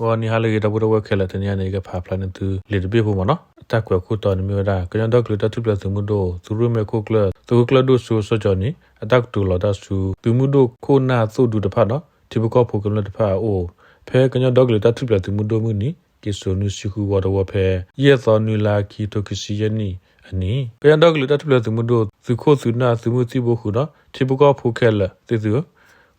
ว่านี่ฮาเลยดับดับแค่ละเนี่ยนี่ก็พาพลันตัวเลี้ยดเบี้ยพวกมันเนาะตากว่าคู่ตอนมีเวลาก็ยังดอกเลยตัดทุบเลยสมุดโดสุรุ่มเมคุกเลยตัวกลดูสูสจอนี่ตักตัวเราตัดสูตัวมุดโดคู่หน้าสู้ดูตะพัดเนาะที่พวกเขาพูดกันเลยตะพัดโอ้เพก็ยังดอกเลยตัดทุบเลยตัวมุดโดมือนี่กิโซนุสิคูวอดวเพเยตอนนูลาคีโตกิซิยนี่อันนี้ก็ยังดอกเลยตัดทุบเลยตัวมุดโดสุโคสุนาสมุติบุคุเนาะที่พวกเขาพูดแค่ละตัว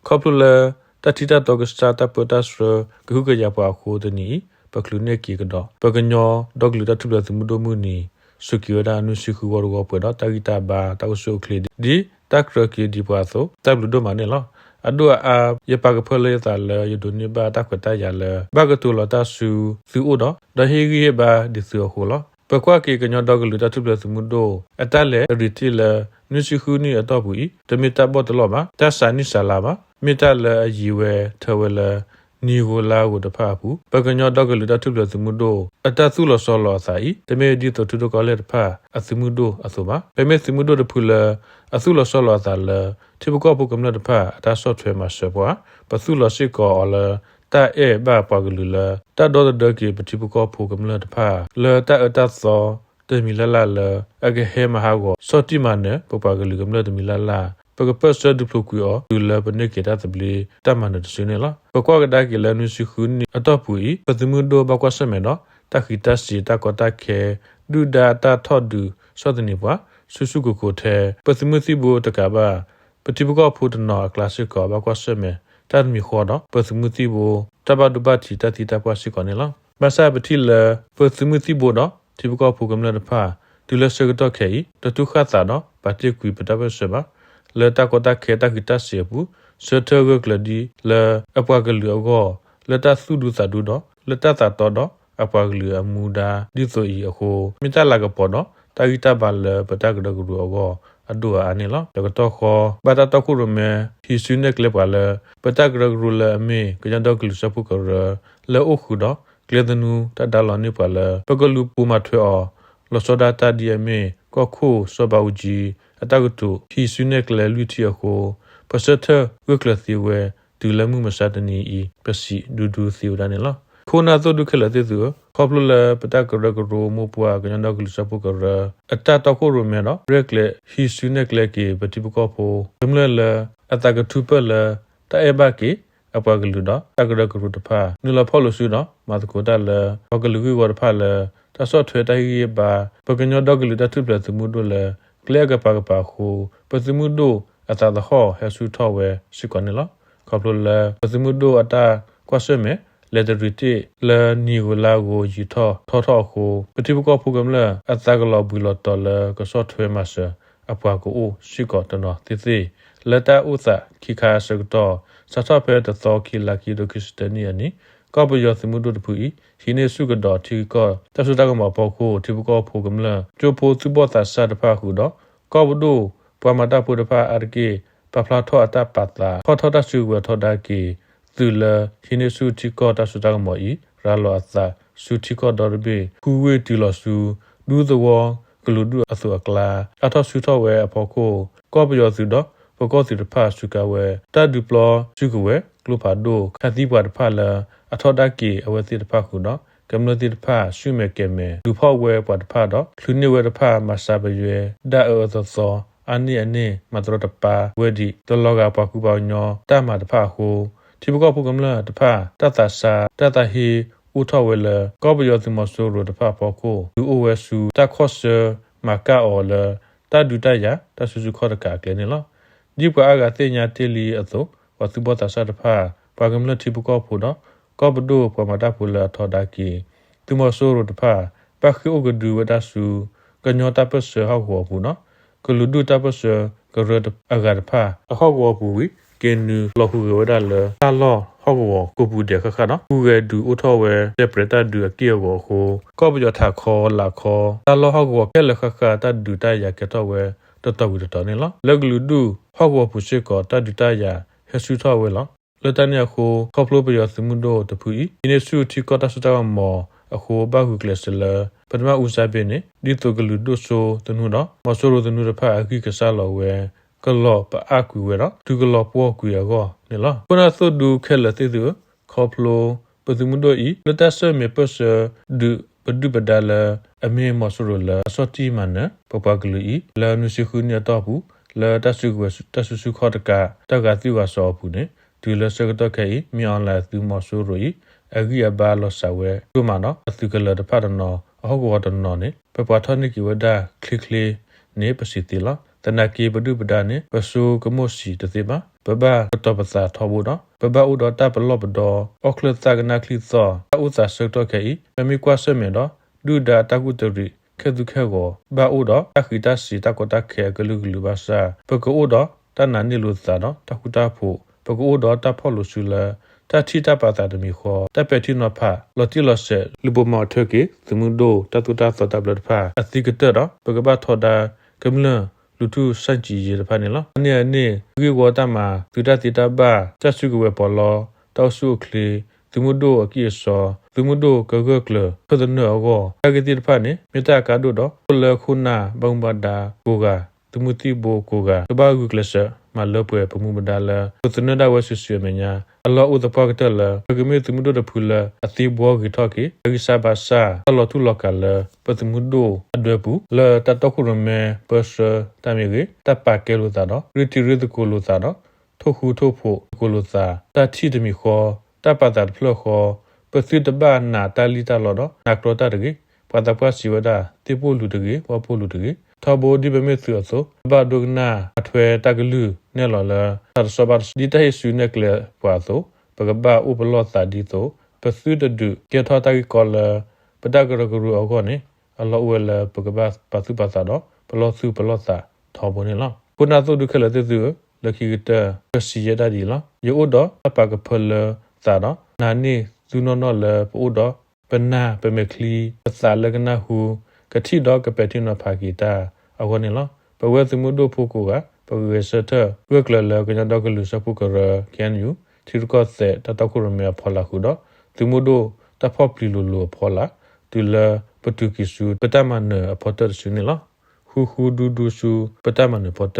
ขอบเลยตัดที่ตัดตอกสตาร์ทอัพตัดสูก็คือจะพาคู่ตัวนี้ปักลุเนี่ยกี่กันดอกปักกันยอดอกหรือตัดทุบเลยสมุดมือนี่สุกิวดานุสิคูวอดวเพเนาะตากิตาบาตาอุสุคลีดีตักรกีดีปัสโซตับลุดมาเนี่ยละอันดัวยปากเพลย์ตาเลยยดุนี่บาตักตายาเลยบากตัวละตัสูอุดดาเฮกีบาดิสือหัวละปะกว่ากี่กันยอดอกหรือตัดทุบเลยสมุดอัตเลริติเลนุสิคูนี่อัตบุยแต่มีตาบอตลอมาตัสานิสาลามามีตาเลยีเวเทวเลนีโกลาโกตพาปูปะกันยอดอกหรือตัดทุบเลยสมุดอัตสุลสลอสายแต่เมดิตตุดกอเลตพาอสมุดอสมาเป็นเมสมุดพูเลอสุลสลอสาเลที่พวกพวกกำลังตพาตาสอดเฟมาเสบัวปะสุลสิกอเลตาบ้าปากลุเลตาดอดกีปฏิพวกพวกกำลังตพาเลตาตาซอเตมิลาลาเลอเกเฮมาฮากอสอติมาเนปปากลุกำลังตมิลาลาปกเปอร์สดูพลุกุยอดูเลปเนกิตาตบลีตามันดสิเนละปกว่ากระดากิเลนุสิคุนอัตปุยปฏิมุโดบากวาสเมเนาะตาคิตาสีตากอตาเคดูดาตาทอดูสอดนิบวะสุกุโกเทปฏิมุติบูตะกาบาปฏิบุกพูดนอคลาสิกอบากวาสเมตามีขอเนาะปฏิมุติบูตบาดุบาติตาติตากวาสิกอเนละบาซาปฏิเลปฏิมุติบูเนาะที่บุกพูกำลังพาดูเลสกตอเคยตตุขัตาเนาะปฏิกุยปตาเบสบาเลตากอตาเคตากิตาเสียบูเสเทกกลดีเลอปากเหลือก็เลตาสุดุสาดุเนาะเลตาตาตอเนาะอปากเหลือมูดาดิโซอีโคมิตาลากปอเนาะตากิตาบาลปตากดกรูก็อดัวอันนี้ละแล้วก็ตอคอบาตาตอคุรเมฮิซุเนกเลปาเลปตากดกรูเลอเมก็ยันดอกลุสปุกรเลโอคุเนาะเกลดนูตาดาลอนิปาเลปกลูปูมาทเวอลอสดาตาดีเมก็คูสบาอูจีအတကတုဟီဆုနေကလလူတီယကိုပစထဝကလသီဝဲဒူလမှုမစတနီဤပစီဒူဒူသီဝဒနေလားခိုနာသောဒုခလတဲ့သူခေါပလလပတကရကရိုမပွားကညောကလူစပုကရအတတခုရမေနော်ရက်လေဟီဆုနေကလကေပတိပကောဖိုဒမလလအတကထုပလတဲဘကေအပကလူတော့တကရကရိုတဖာနူလဖောလဆုနော်မာတကိုတလပကလူဝရဖာလတဆော့ထွေတိုင်ရပါပကညောဒကလူတထုပလသမှုတို့လေကလေကပါကပါခုပစမှုဒိုအတာတခောဟဲဆူထောဝဲရှိကောနေလားခေါပလိုလဲပစမှုဒိုအတာကွာဆွေမဲလက်ဒရီတီလဲနီဂိုလာကိုယူထောထောခုပတိပကောဖူကမလဲအတာကလောဘူလောတော်လဲကဆော့ထွေမဆာအပွားကိုရှိကောတနော်တိတိလက်တာဥစာခိခါစကတော့စသဖဲတသောခိလာခိဒိုခိစတနီယနီကောပယောစမှုဒိုတဖူဤဟိနေစုကတော့တီကောတဆုတကမပေါခုတိပကောဖူကမလဲကျိုဖိုစုဘောတာဆာတဖာခုတော့ကောဘဒိုပမတာပုဒဖာအရကေပဖလာထောအတပတ်တာခေါထောတဆုဝထောဒါကေသူလဟိနေစုတီကောတဆုတကမောဤရာလောအသာစုတီကောဒရဘေဖူဝေတီလောစုဒူသဝကလူဒူအဆုအကလာအထောဆုထောဝဲအဖို့ကိုကောပယောစုတော့ပကောစီတဖာစုကဝဲတဒူပလောစုကဝဲကလုဖာဒိုခတိဘွားတဖာလာအထောဒါကေအဝဲစီတဖာခုနော်ကမ္လတိတဖာရှုမဲကဲမဲလူဖောက်ဝဲပွားတဖာတော့လူနေဝဲတဖာမဆာဘရွယ်ဒါအောသောအနိအနေမတရတပါဝဲဒီတလောကပကူပေါညောတမတဖာဟုဒီဘကောဖုကမလတဖာတတဆာတတဟီဥထဝဲလကောပယောတိမဆိုရတဖာပေါကိုလူအိုဝဲစုတခော့ဆာမကာအော်လတဒူတရတဆူစုခောတကကလဲနေလောဒီပွားကတဲ့ညာတေလီအသောဝသုဘတဆာတဖာပါကမလတိဘကောဖုတော့ကောပဒိုပမတာဖူလာထောဒါကီသူမဆိုရတဖာပခိအိုကဒူဝဒဆူကညောတပစဟောဟောဘူးနော်ကလူဒူတပစကရဒအဂရဖာအဟောဟောဘူးဝီကင်းနူလောဟုဝဒလတာလောဟောဟောကိုဘူးတဲ့ခခနော်ဘူးကဒူအထောဝဲစပရတာဒူအကေဝဟိုကောပယောထာခောလာခောတာလောဟောဟောကဲလခခတာဒူတရကတော်ဝဲတတော်ဝီတော်နေလားလကလူဒူဟောဟောဘူးရှိကောတာဒူတရဟဆူထောဝဲလားလတန်ရခိုခေါပလိုပယောစမှုဒိုတဖူဤဒီနေစုတီကောတဆတာမောအခုဘာဟုကလစလပထမဦးစားပေးနေဒီတုကလူဒိုဆိုတနုတော့မဆိုရိုတနုရဖာအခိကဆာလောဝဲကလောပအကူဝဲတော့သူကလောပွားကူရောနေလားခုနသုဒူခဲလတိသူခေါပလိုပ ပသူမှုတို့ဤလတဆမေပစဒုပဒုပဒါလအမေမဆရလစောတိမနပပကလူဤလာနုစီခုညတော့ဘူးလာတဆုကတဆုစုခေါ်တကတကတိဝါစောဘူးနေဒီလစကတော့ခဲမြောင်းလာသူမဆရဤအဂိယဘာလဆဝဲတို့မနော်အသူကလတဖတ်နော်အဟုတ်ကောတနော်နေပပထနိကိဝဒခလီခလီနေပစီတီလာတနကေဘဒုပဒါနေပဆူကမိုစီတတိပါပဘတော့ပစာထောဘူးနော်ပဘဥဒတာပလောပဒောအောခလသကနာခလီသောဥသာစတော့ခဲမမီကွာဆမေတော့ဒုဒါတကုတရီခဲဒုခဲကိုဘာဥဒအခီတစီတကတခဲဂလူဂလူဘာစာပကောဒတနနိလူသာနော်တကုတာဖို့ပကောဒတဖော်လူဆူလာတတိတပါတာတမီခောတပတိနဖာလော်တီလော်ဆေလူဘမော်ထကေသမုဒိုတတုတာသတဘလဖာအတိကတရပကဘာထောဒါကမလလူထုစန့်ကြည်ရဖာနေလောအနေဒီဝတမှာသူတတိတဘာတဆုကဝေပေါ်လောတောက်ဆုခလီသမုဒိုအကိဆောသမုဒိုကကကလဖဒနောကောအကတိဖာနေမေတ္တာကာဒိုတော့လခုနာဘုံဘဒါကိုကသမုတိဘောကိုကတဘာဂုကလဆမလပွဲပမှုမဒါလာသနဒဝဆဆွေမညာအလောဥဒပကတလပကမေသမုဒတဖူလအတိဘောဂီထောကေအဂိဆာဘာစာအလောထုလကလပသမုဒိုအဒွေပူလတတခုရမေပစတမီဂေတပကေလိုသာတော့ရီတီရဒကိုလိုသာတော့ထိုခုထိုဖို့ကိုလိုသာတတိတမီခောတပတာဖလခောပစိတဘာနာတလီတလောတော့နကရတတကေပတပစီဝဒတေပိုလူတကေဝပိုလူတကေထဘောဒီဘမေသျဆိုဘာဒုဂနာအထွေတကလူနဲလော်လာသရစဘတ်ဒီတဟိဆုနကလပွာသောပကဘာဥပလောသာဒီသောပသုတဒုကေထောတကိကောလပဒကရဂရုအောကောနေအလောဝဲလပကဘာပသုပသာတော့ပလောစုပလောသာထောဘောနေလောပုနာသုဒုခလတေသူလခိတပစီယဒဒီလောယောဒအပကဖလသာတော့နာနေဇုနောနောလပိုဒပနာပမေခလီပသာလကနာဟုကတိတော့ကပတိနဖာဂီတာအဝနေလောပဝဲသမုဒိုဖို့ကိုကပဝဲစတဝက်ကလလကညတော့ကလူစပုကရကန်ယူတီရကောတဲ့တတခုရမေဖောလာခုတော့သမုဒိုတဖောပလီလိုလိုဖောလာတူလပတုကိစုပတမနအဖောတဆုနေလောဟူဟူဒူဒူစုပတမနဖောတ